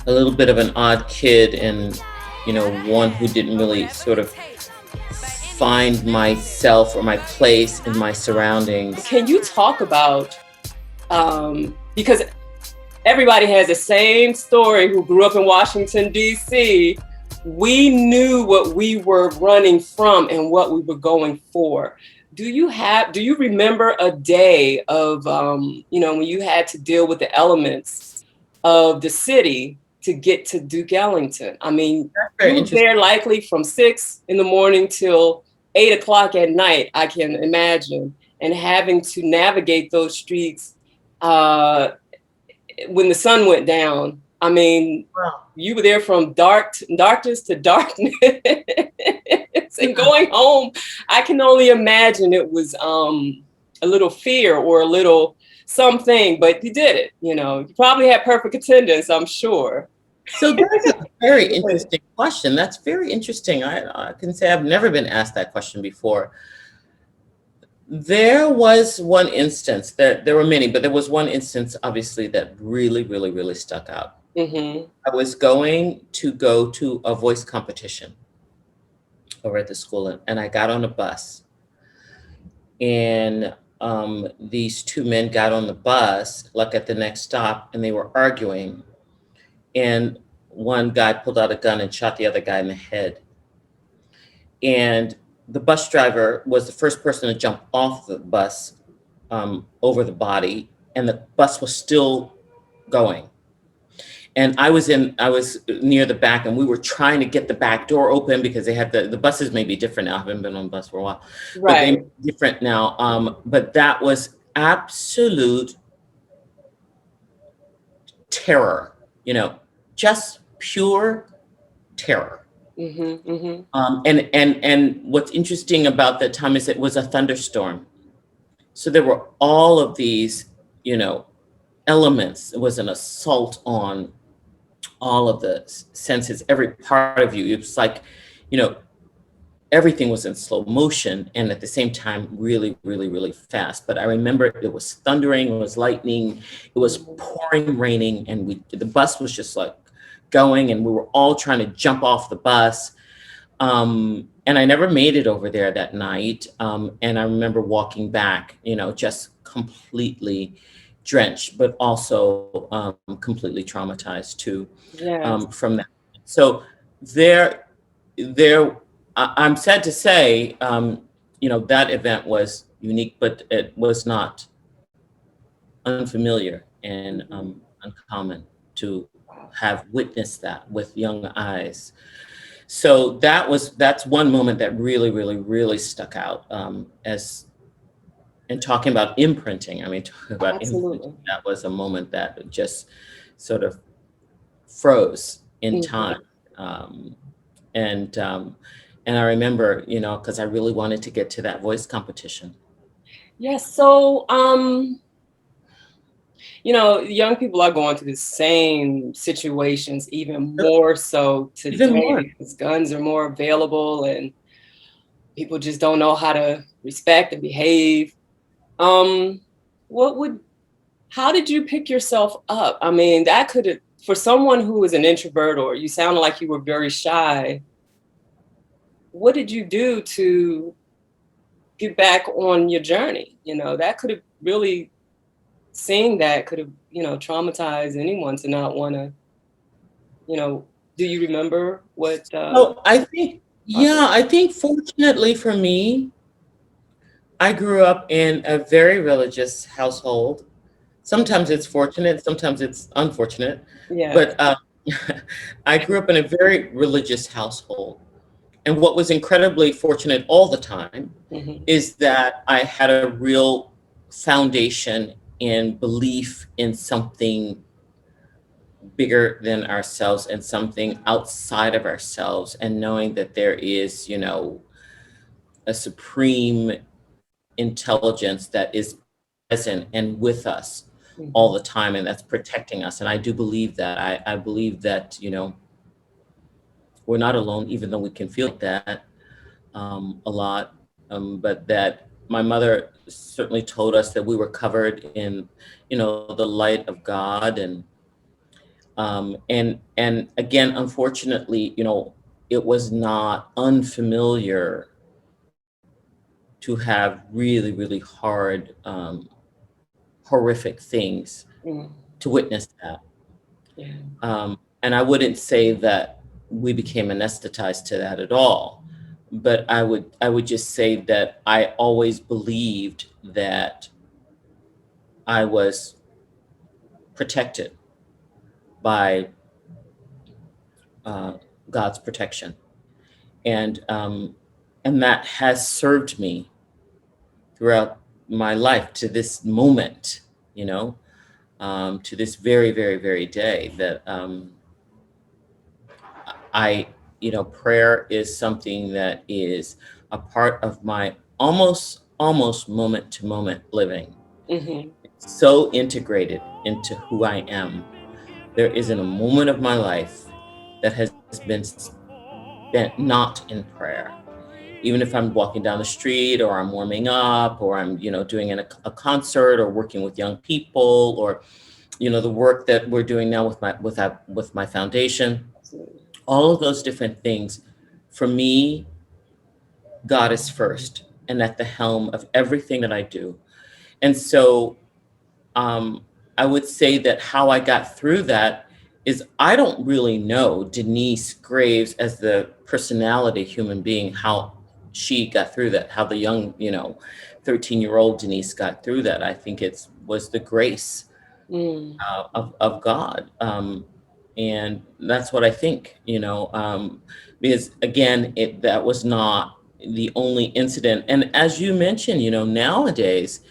a little bit of an odd kid, and one who didn't really sort of find myself or my place in my surroundings. Can you talk about, because everybody has the same story who grew up in Washington, D.C. We knew what we were running from and what we were going for. Do you remember a day of, when you had to deal with the elements of the city to get to Duke Ellington? I mean, That's you very were there interesting. likely from 6 in the morning till 8 o'clock at night, I can imagine, and having to navigate those streets when the sun went down. I mean, Wow. you were there from darkness to darkness, and Yeah. going home. I can only imagine it was a little fear or a little something, but you did it. You probably had perfect attendance, I'm sure. So that's a very interesting question. That's very interesting. I can say I've never been asked that question before. There was one instance, there were many, but there was one instance, obviously, that really, really, really stuck out. Mm-hmm. I was going to go to a voice competition over at the school, and I got on a bus, and these two men got on the bus, like at the next stop, and they were arguing, and one guy pulled out a gun and shot the other guy in the head. And the bus driver was the first person to jump off the bus, over the body, and the bus was still going. And I was near the back, and we were trying to get the back door open because they had the buses may be different now. I haven't been on a bus for a while, but they may Right. be different now. But that was absolute terror, just pure terror. Mm-hmm. Mm-hmm. And what's interesting about that time is it was a thunderstorm. So there were all of these, you know, elements. It was an assault on all of the senses, every part of you. It was like, you know, everything was in slow motion and at the same time really, really, really fast. But I remember it was thundering, it was lightning, it was Mm-hmm. pouring, raining, and the bus was just like going, and we were all trying to jump off the bus. And I never made it over there that night. And I remember walking back, just completely drenched, but also completely traumatized too, Yes. from that. So there, I'm sad to say, that event was unique, but it was not unfamiliar and Mm-hmm. uncommon to have witnessed that with young eyes. So that's one moment that really, really, really stuck out, as and talking about imprinting. I mean, talking about imprinting, Absolutely. that was a moment that just sort of froze in time. Mm-hmm. Um, and and I remember, because I really wanted to get to that voice competition. Yes. So, young people are going through the same situations, even more so Even today more. because guns are more available and people just don't know how to respect and behave. Um, what would, how did you pick yourself up? I mean, that could have, for someone who is an introvert or you sounded like you were very shy, what did you do to get back on your journey? That could have really, seeing that could have, traumatized anyone to not want to, you know, do you remember what So I think, process? yeah, I think fortunately for me, I grew up in a very religious household. Sometimes it's fortunate, sometimes it's unfortunate, Yes. but I grew up in a very religious household. And what was incredibly fortunate all the time Hmm. is that I had a real foundation in belief in something bigger than ourselves and something outside of ourselves, and knowing that there is, a supreme intelligence that is present and with us all the Hmm. time, and that's protecting us. And I do believe that. I believe that, we're not alone, even though we can feel like that, a lot. But that my mother certainly told us that we were covered in, the light of God. And And again, unfortunately, it was not unfamiliar to have really, really hard, horrific things Mm, to witness that. yeah. And I wouldn't say that we became anesthetized to that at all, but I would just say that I always believed that I was protected by uh, God's protection, and and that has served me throughout my life to this moment, you know, to this very, very, very day that I, prayer is something that is a part of my almost moment to moment living. Hmm. It's so integrated into who I am. There isn't a moment of my life that has been spent not in prayer. Even if I'm walking down the street or I'm warming up or I'm, doing a concert or working with young people or, the work that we're doing now with my foundation, Absolutely. all of those different things, for me, God is first and at the helm of everything that I do. And so um, I would say that how I got through that is I don't really know Denise Graves as the personality human being, how she got through that, how the young, 13-year-old Denise got through that. I think it was the grace Mm, of God. And that's what I think, because again, that was not the only incident. And as you mentioned, nowadays,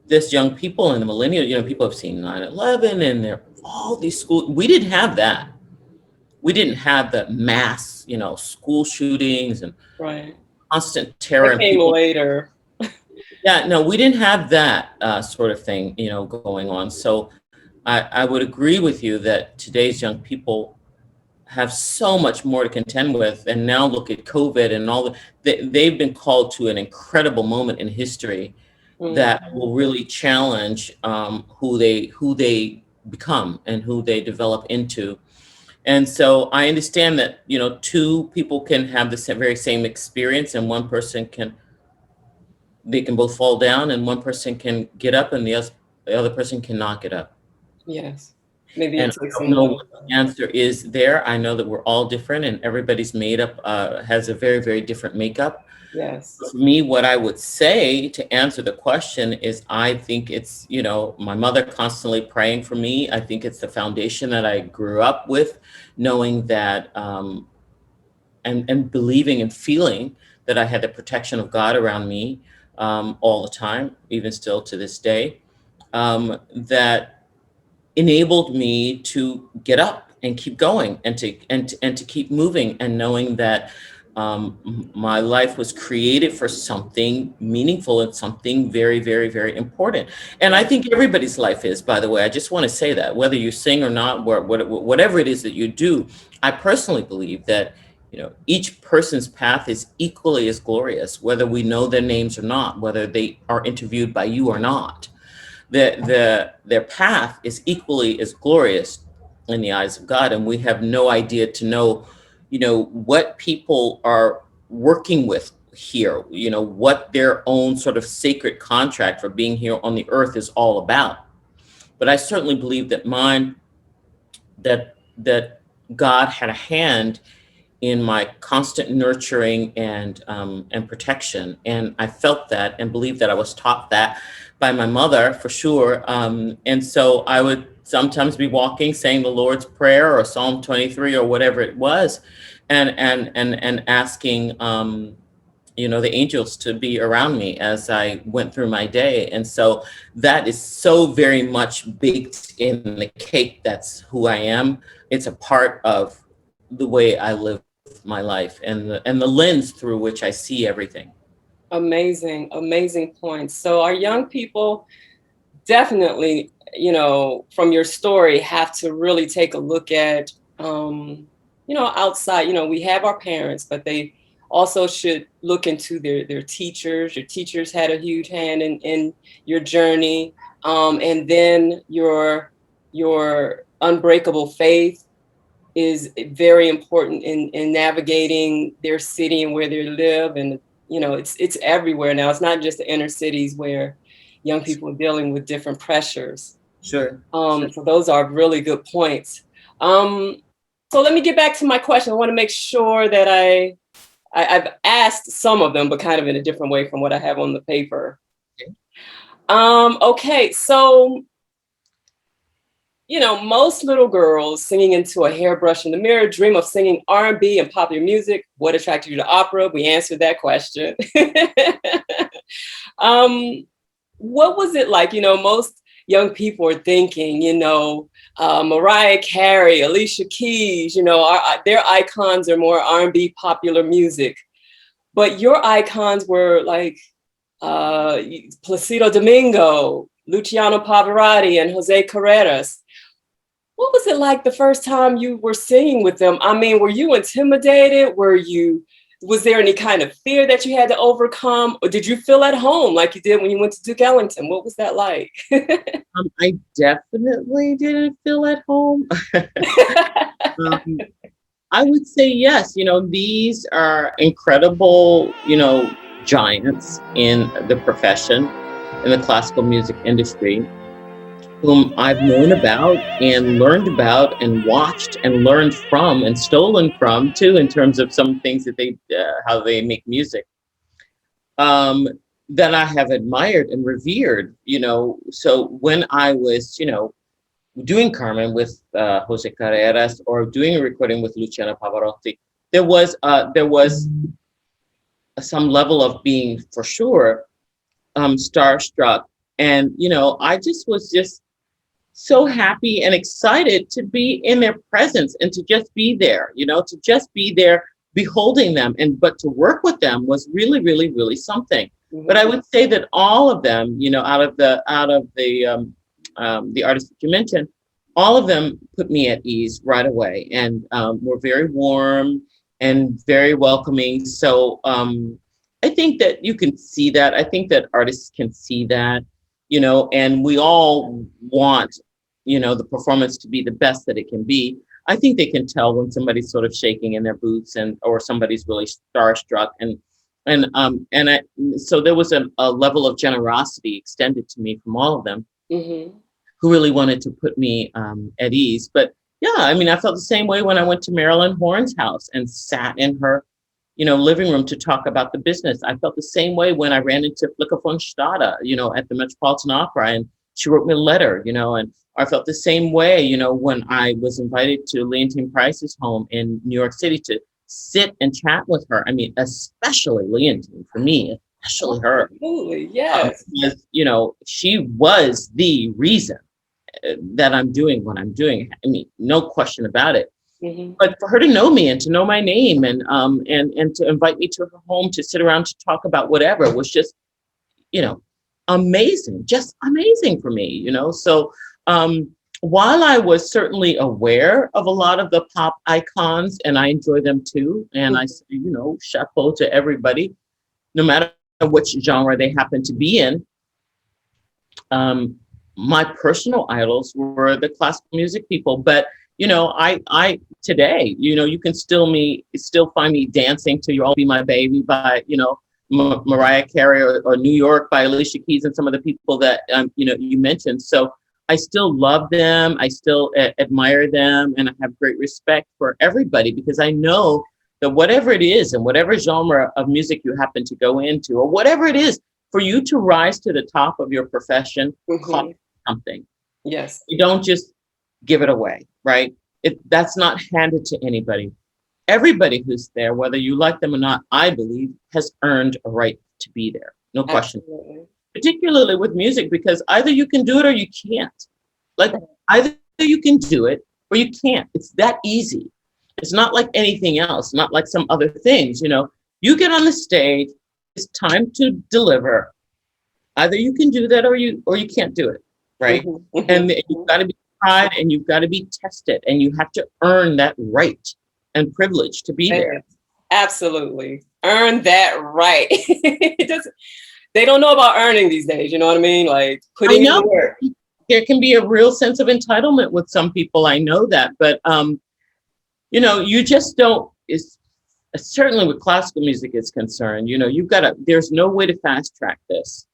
there's young people in the millennial, people have seen 9/11 and there all these school. We didn't have that. We didn't have the mass, school shootings and right. constant terror That and came people. later. Yeah, no, we didn't have that sort of thing, going on. So I would agree with you that today's young people have so much more to contend with. And now look at COVID and they've been called to an incredible moment in history Mm, that will really challenge who they become and who they develop into. And so I understand that, two people can have the very same experience and they can both fall down and one person can get up and the other person cannot get up. yes. Maybe And it I takes don't some know will. what the answer is there. I know that we're all different and everybody's made up, has a very, very different makeup. Yes. For me, what I would say to answer the question is I think it's, my mother constantly praying for me. I think it's the foundation that I grew up with, knowing that, and believing and feeling that I had the protection of God around me all the time, even still to this day, that enabled me to get up and keep going and to keep moving and knowing that my life was created for something meaningful and something very, very, very important. And I think everybody's life is, by the way. I just want to say that whether you sing or not, whatever it is that you do, I personally believe that each person's path is equally as glorious, whether we know their names or not, whether they are interviewed by you or not. Their path is equally as glorious in the eyes of God, and we have no idea to know, what people are working with here, what their own sort of sacred contract for being here on the earth is all about. But I certainly believe that God had a hand in my constant nurturing and protection. And I felt that and believed that I was taught that by my mother for sure. And so I would sometimes be walking, saying the Lord's Prayer or Psalm 23 or whatever it was, and asking the angels to be around me as I went through my day. And so that is so very much baked in the cake. That's who I am. It's a part of the way I live my life and the lens through which I see everything. Amazing, amazing points. So our young people definitely, from your story, have to really take a look at, outside. We have our parents, but they also should look into their teachers. Your teachers had a huge hand in your journey, and then your unbreakable faith is very important in navigating their city and where they live. And, it's everywhere now. It's not just the inner cities where young people are dealing with different pressures. Sure. So those are really good points. Um, so let me get back to my question. I want to make sure that I've asked some of them, but kind of in a different way from what I have on the paper. Okay. Okay, so most little girls singing into a hairbrush in the mirror dream of singing R&B and popular music. What attracted you to opera? We answered that question. What was it like? Most young people are thinking, Mariah Carey, Alicia Keys, their icons are more R&B popular music. But your icons were like Placido Domingo, Luciano Pavarotti, and Jose Carreras. What was it like the first time you were singing with them? I mean, were you intimidated? Was there any kind of fear that you had to overcome? Or did you feel at home like you did when you went to Duke Ellington? What was that like? I definitely didn't feel at home. um, I would say yes. These are incredible, giants in the profession, in the classical music industry, whom I've known about and learned about and watched and learned from and stolen from too, in terms of some things that how they make music, um, that I have admired and revered. So when I was, doing Carmen with Jose Carreras or doing a recording with Luciano Pavarotti, there was some level of being, for sure, starstruck, and I just was just so happy and excited to be in their presence and to just be there, to just be there, beholding them, but to work with them was really, really, really something. Mm-hmm. But I would say that all of them, out of the artists that you mentioned, all of them put me at ease right away, and were very warm and very welcoming. So I think that you can see that. I think that artists can see that, and we all want, the performance to be the best that it can be. I think they can tell when somebody's sort of shaking in their boots, or somebody's really starstruck, so there was a level of generosity extended to me from all of them, Mm-hmm. who really wanted to put me at ease. But yeah, I mean, I felt the same way when I went to Marilyn Horne's house and sat in her, living room to talk about the business. I felt the same way when I ran into Flicka von Stade, at the Metropolitan Opera, and she wrote me a letter, and I felt the same way, when I was invited to Leontine Price's home in New York City to sit and chat with her. I mean, especially Leontine, for me, especially her. Absolutely, yes. Because, she was the reason that I'm doing what I'm doing. I mean, no question about it. Mm-hmm. But for her to know me and to know my name and to invite me to her home to sit around to talk about whatever was just, amazing, just amazing for me, So while I was certainly aware of a lot of the pop icons, and I enjoy them too, and I say, chapeau to everybody, no matter which genre they happen to be in. My personal idols were the classical music people, but I today, you can still find me dancing to "You'll Be My Baby" by Mariah Carey, or "New York" by Alicia Keys, and some of the people that you mentioned. So I still love them, I still admire them, and I have great respect for everybody, because I know that whatever it is and whatever genre of music you happen to go into, or whatever it is, for you to rise to the top of your profession, costs something. Yes. You don't just give it away, right? That's not handed to anybody. Everybody who's there, whether you like them or not, I believe, has earned a right to be there. No question. Absolutely. Particularly with music, because either you can do it or you can't. Like, either you can do it or you can't. It's that easy. It's not like anything else, not like some other things. You get on the stage, it's time to deliver. Either you can do that or you can't do it, right? Mm-hmm. And you've got to be tried, and you've got to be tested, and you have to earn that right and privilege to be there. Absolutely. Earn that right. They don't know about earning these days, you know what I mean? Like putting in the work. there can be a real sense of entitlement with some people. I know that, but you just don't. Is certainly with classical music is concerned. You've got to. There's no way to fast track this.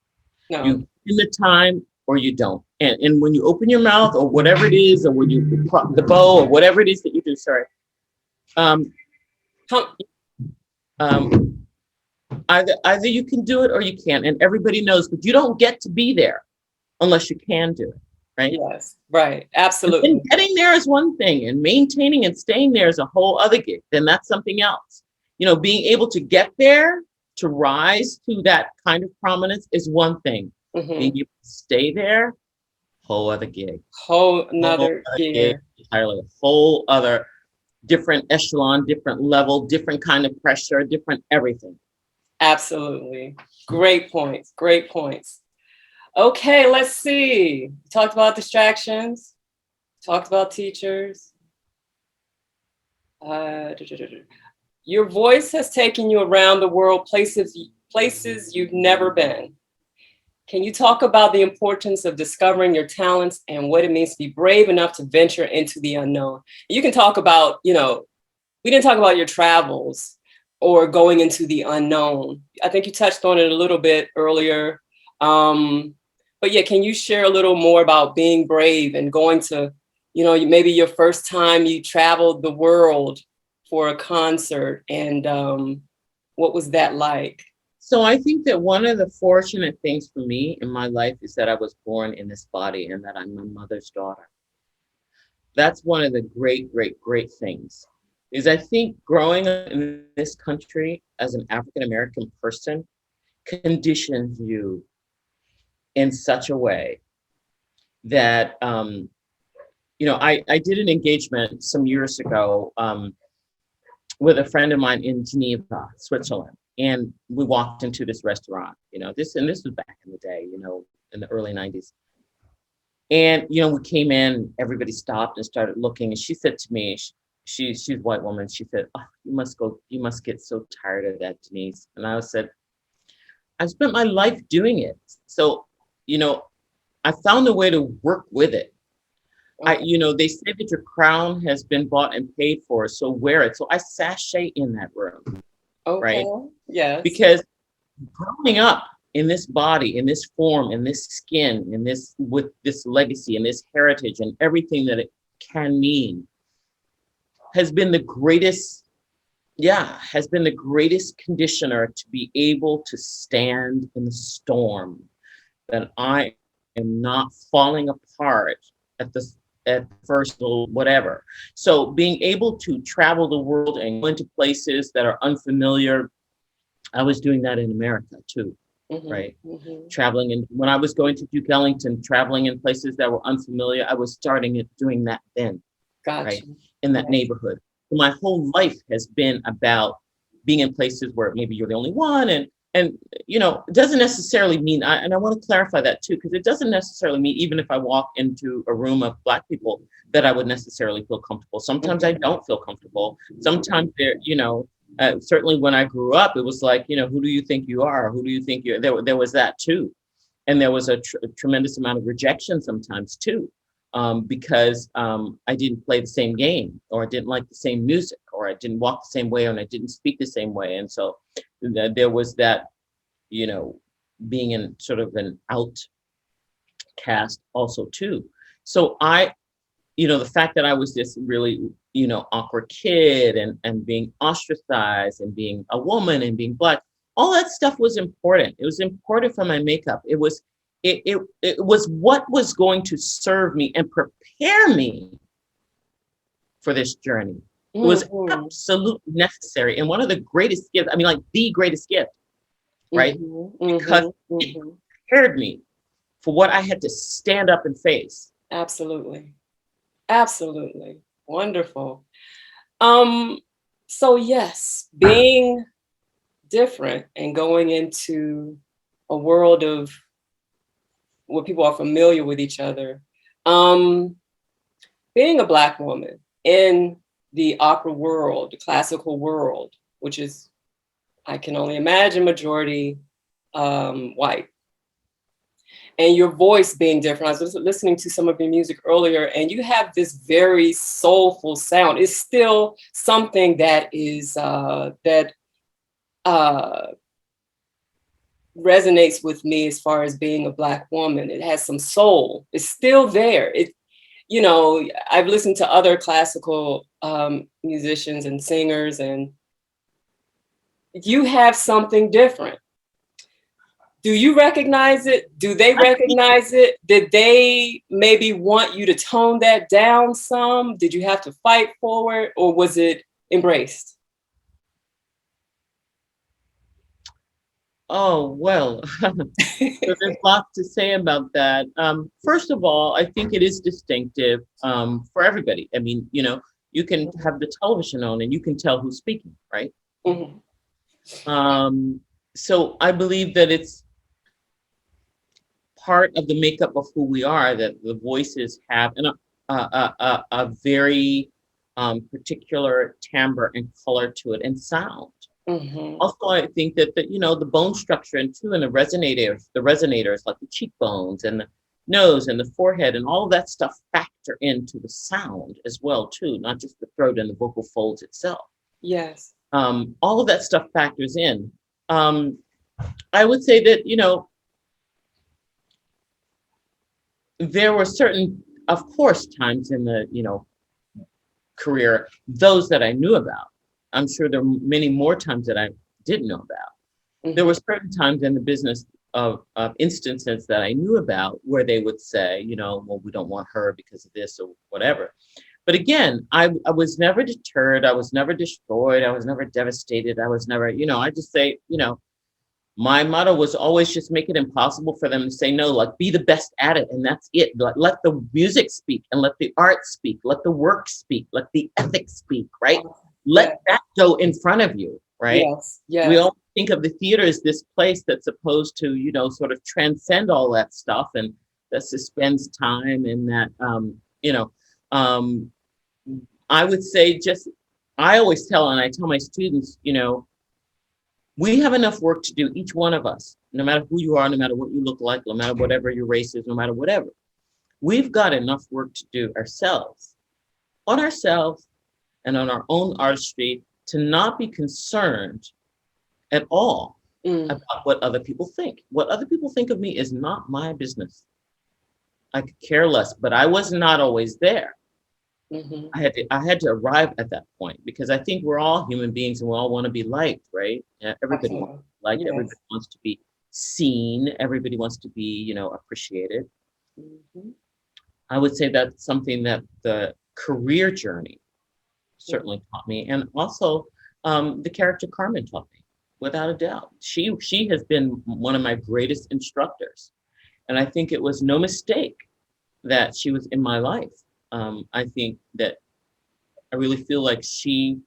No. You in the time or you don't. And when you open your mouth or whatever it is, or when you prop the bow or whatever it is that you do, sorry. Um, How, um, either you can do it or you can't, and everybody knows, but you don't get to be there unless you can do it, right? yes, right. And Absolutely. getting there is one thing, and maintaining and staying there is a whole other gig. Then that's something else. Being able to get there, to rise to that kind of prominence is one thing. Being Mm-hmm. able to stay there, whole other gig. Whole Whole another other gig gear. entirely. A whole other different echelon, different level, different kind of pressure, different everything. Absolutely. Great points. Great points. Okay, let's see. Talked about distractions. Talked about teachers. Your voice has taken you around the world, places you've never been. Can you talk about the importance of discovering your talents and what it means to be brave enough to venture into the unknown? You can talk about, we didn't talk about your travels or going into the unknown. I think you touched on it a little bit earlier. But yeah, can you share a little more about being brave and going to, maybe your first time you traveled the world for a concert, and what was that like? So I think that one of the fortunate things for me in my life is that I was born in this body and that I'm my mother's daughter. That's one of the great, great, great things. Is I think growing up in this country as an African American person conditions you in such a way that I did an engagement some years ago with a friend of mine in Geneva, Switzerland, and we walked into this restaurant. This was back in the day, in the early '90s. And we came in, everybody stopped and started looking, and she said to me, she's a white woman. She said, "Oh, you must get so tired of that, Denyce." And I said, "I spent my life doing it, so you know, I found a way to work with it. They say that your crown has been bought and paid for, so wear it." So I sashay in that room, Okay. right? Yes. Because growing up in this body, in this form, in this skin, in this with this legacy and this heritage and everything that it can mean, has been the greatest, yeah, has been the greatest conditioner to be able to stand in the storm, that I am not falling apart at the first little whatever. So being able to travel the world and go into places that are unfamiliar, I was doing that in America too, right? Traveling, and when I was going to Duke Ellington, traveling in places that were unfamiliar, I was doing that then, right? Gotcha. In that neighborhood. My whole life has been about being in places where maybe you're the only one, and it doesn't necessarily mean, and I want to clarify that too, because it doesn't necessarily mean even if I walk into a room of Black people that I would necessarily feel comfortable. Sometimes I don't feel comfortable. Sometimes certainly when I grew up, it was like, who do you think you are? Who do you think you're? There was that too. And there was a tremendous amount of rejection sometimes too, because I didn't play the same game, or I didn't like the same music, or I didn't walk the same way, and I didn't speak the same way. And so there was that, being in sort of an outcast also too. So the fact that I was this really, awkward kid, and being ostracized, and being a woman, and being Black, all that stuff was important. It was important for my makeup. It was what was going to serve me and prepare me for this journey. It was absolutely necessary. And one of the greatest gifts, I mean, like the greatest gift, right? Because it prepared me for what I had to stand up and face. Absolutely. Absolutely. Wonderful. So yes, being different and going into a world of where people are familiar with each other. Being a Black woman in the opera world, the classical world, which is, I can only imagine, majority white. and your voice being different. I was listening to some of your music earlier, and you have this very soulful sound. It's still something that is that uh, resonates with me as far as being a Black woman. It has some soul. It's still there. It, you know, I've listened to other classical musicians and singers, and you have something different. Do you recognize it? Do they I think, recognize it? Did they maybe want you to tone that down some? Did you have to fight for it, or was it embraced? oh, well, so there's lots to say about that. First of all, I think it is distinctive for everybody. I mean, you can have the television on and you can tell who's speaking, right? Mhm. So I believe that it's part of the makeup of who we are, that the voices have a very particular timbre and color to it and sound. Mhm. Also, I think that the bone structure and too, and the resonators like the cheekbones and the nose and the forehead and all of that stuff factor into the sound as well too, not just the throat and the vocal folds itself. Yes. All of that stuff factors in. Um, I would say that there were certain, of course, times in the career, those that I knew about. I'm sure there were many more times that I didn't know about. There Mhm. were certain times in the business of instances that I knew about where they would say, well, we don't want her because of this or whatever. But again, I was never deterred. I was never destroyed. I was never devastated. I was never, I just say, my motto was always just make it impossible for them to say no, like be the best at it. And that's it. Let the music speak and let the art speak, let the work speak, let the ethics speak, right? Yeah. Let that go in front of you, right? Yes. We Yes. all think of the theater as this place that's supposed to, sort of transcend all that stuff and that suspends time and that, um, I would say I always tell, and I tell my students, we have enough work to do, each one of us, no matter who you are, no matter what you look like, no matter whatever your race is, no matter whatever. We've got enough work to do on ourselves and on our own artistry to not be concerned at all Mm. about what other people think. What other people think of me is not my business. I could care less, but I was not always there. Mhm. I had to arrive at that point because I think we're all human beings and we all want to be liked, right? Everybody wants to Absolutely. be liked. Yes. Everybody wants to be seen. Everybody wants to be, appreciated. Mhm. I would say that's something that the career journey Mhm. certainly taught me, and also the character Carmen taught me, without a doubt. She has been one of my greatest instructors, and I think it was no mistake that she was in my life. I think that I really feel like she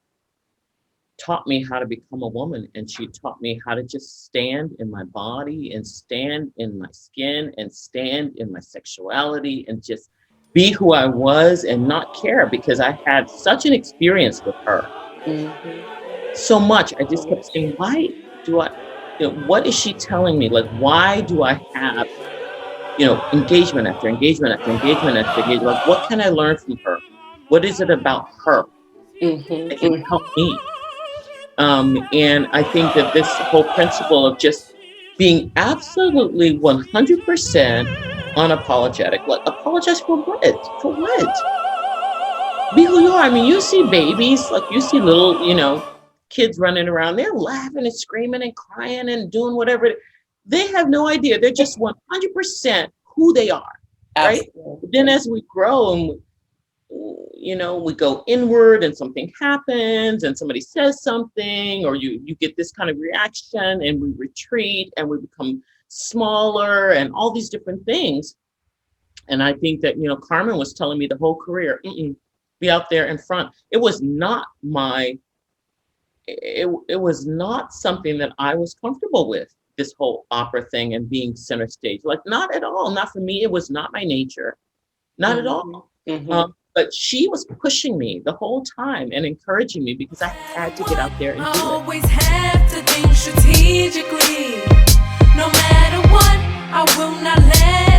taught me how to become a woman, and she taught me how to just stand in my body and stand in my skin and stand in my sexuality and just be who I was and not care because I had such an experience with her. Mhm. So much. I just kept saying, why do I, what is she telling me? Like, why do I have, engagement after engagement after engagement after engagement? Like, what can I learn from her? What is it about her Mhm. that can Mhm. help me? And I think that this whole principle of just being absolutely 100% unapologetic, like apologize for what? For what? Be who you are. I mean, you see babies, like you see little, kids running around, they're laughing and screaming and crying and doing whatever. They have no idea. They're just 100% who they are, right? Absolutely. But then as we grow and we go inward and something happens and somebody says something or you get this kind of reaction and we retreat and we become smaller and all these different things. And I think that Carmen was telling me the whole career, be out there in front. It was not something that I was comfortable with, this whole opera thing and being center stage, like not at all. Not for me. It was not my nature, not at Mhm. all. Mhm. But she was pushing me the whole time and encouraging me because I had to get out there and I do it. always have to think strategically, no matter what. I will not let